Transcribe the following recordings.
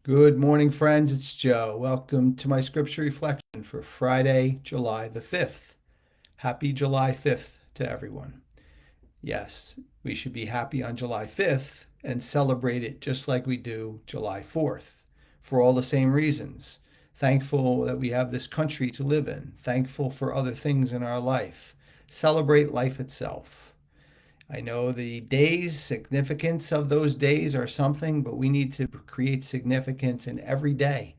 Good morning, friends. It's Joe. Welcome to my scripture reflection for Friday, July the 5th. Happy July 5th to everyone. Yes, we should be happy on July 5th and celebrate it just like we do July 4th for all the same reasons. Thankful that we have this country to live in, thankful for other things in our life. Celebrate life itself. I know the days, significance of those days are something, but we need to create significance in every day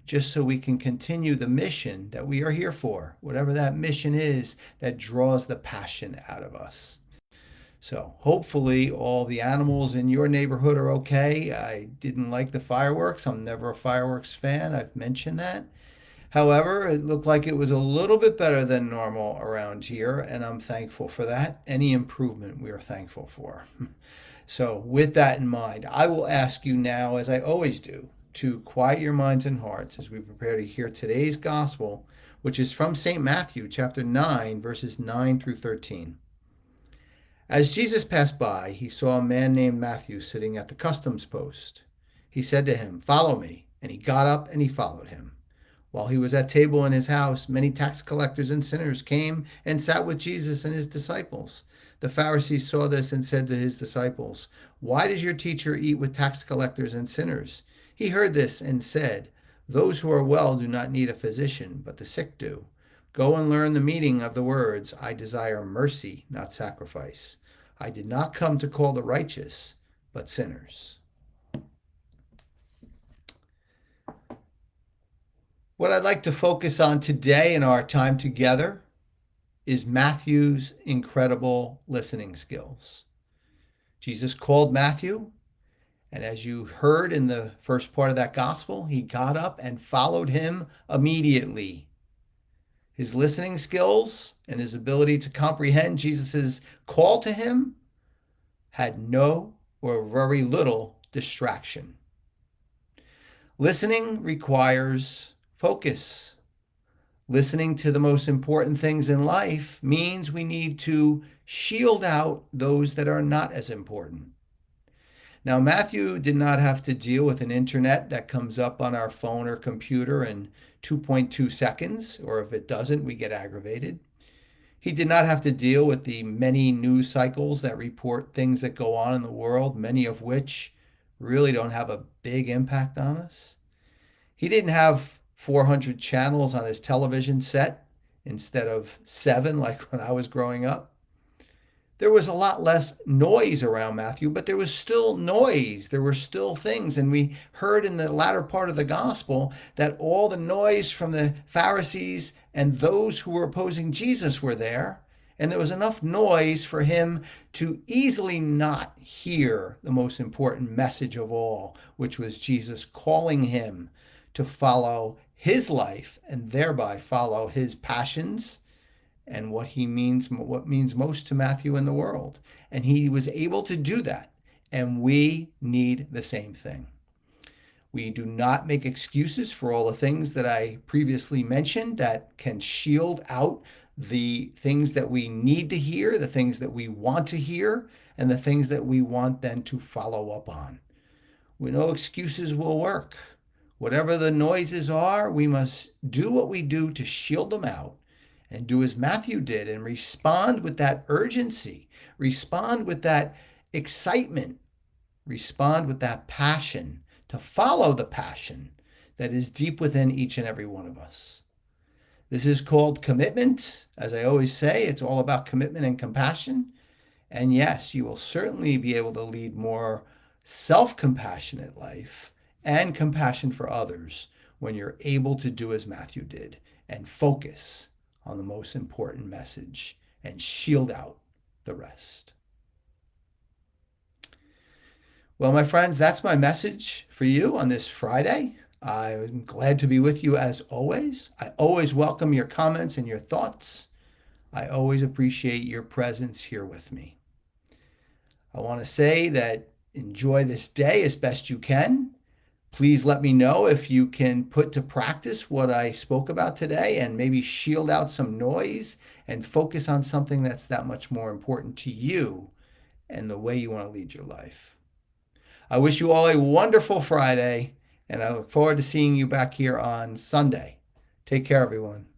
just so we can continue the mission that we are here for, whatever that mission is that draws the passion out of us. So hopefully all the animals in your neighborhood are okay. I didn't like the fireworks. I'm never a fireworks fan. I've mentioned that. However, it looked like it was a little bit better than normal around here, and I'm thankful for that. Any improvement we are thankful for. So, with that in mind, I will ask you now, as I always do, to quiet your minds and hearts as we prepare to hear today's gospel, which is from St. Matthew, chapter 9, verses 9 through 13. As Jesus passed by, he saw a man named Matthew sitting at the customs post. He said to him, "Follow me." And he got up and he followed him. While he was at table in his house, many tax collectors and sinners came and sat with Jesus and his disciples. The Pharisees saw this and said to his disciples, "Why does your teacher eat with tax collectors and sinners?" He heard this and said, "Those who are well do not need a physician, but the sick do. Go and learn the meaning of the words, 'I desire mercy, not sacrifice.' I did not come to call the righteous, but sinners." What I'd like to focus on today in our time together is Matthew's incredible listening skills. Jesus called Matthew, and as you heard in the first part of that gospel, he got up and followed him immediately. His listening skills and his ability to comprehend Jesus' call to him had no or very little distraction. Listening requires focus. Listening to the most important things in life means we need to shield out those that are not as important. Now, Matthew did not have to deal with an internet that comes up on our phone or computer in 2.2 seconds, or if it doesn't, we get aggravated. He did not have to deal with the many news cycles that report things that go on in the world, many of which really don't have a big impact on us. He didn't have 400 channels on his television set instead of 7 like when I was growing up. There was a lot less noise around Matthew, but there was still noise. There were still things. And we heard in the latter part of the gospel that all the noise from the Pharisees and those who were opposing Jesus were there. And there was enough noise for him to easily not hear the most important message of all, which was Jesus calling him to follow his life and thereby follow his passions and what means most to Matthew in the world. And he was able to do that. And we need the same thing. We do not make excuses for all the things that I previously mentioned that can shield out the things that we need to hear, the things that we want to hear, and the things that we want then to follow up on. We know excuses will work. Whatever the noises are, we must do what we do to shield them out and do as Matthew did and respond with that urgency, respond with that excitement, respond with that passion to follow the passion that is deep within each and every one of us. This is called commitment. As I always say, it's all about commitment and compassion. And yes, you will certainly be able to lead more self-compassionate life and compassion for others when you're able to do as Matthew did and focus on the most important message and shield out the rest. Well, my friends, that's my message for you on this Friday. I'm glad to be with you as always. I always welcome your comments and your thoughts. I always appreciate your presence here with me. I want to say that enjoy this day as best you can. Please let me know if you can put to practice what I spoke about today and maybe shield out some noise and focus on something that's that much more important to you and the way you want to lead your life. I wish you all a wonderful Friday, And I look forward to seeing you back here on Sunday. Take care, everyone.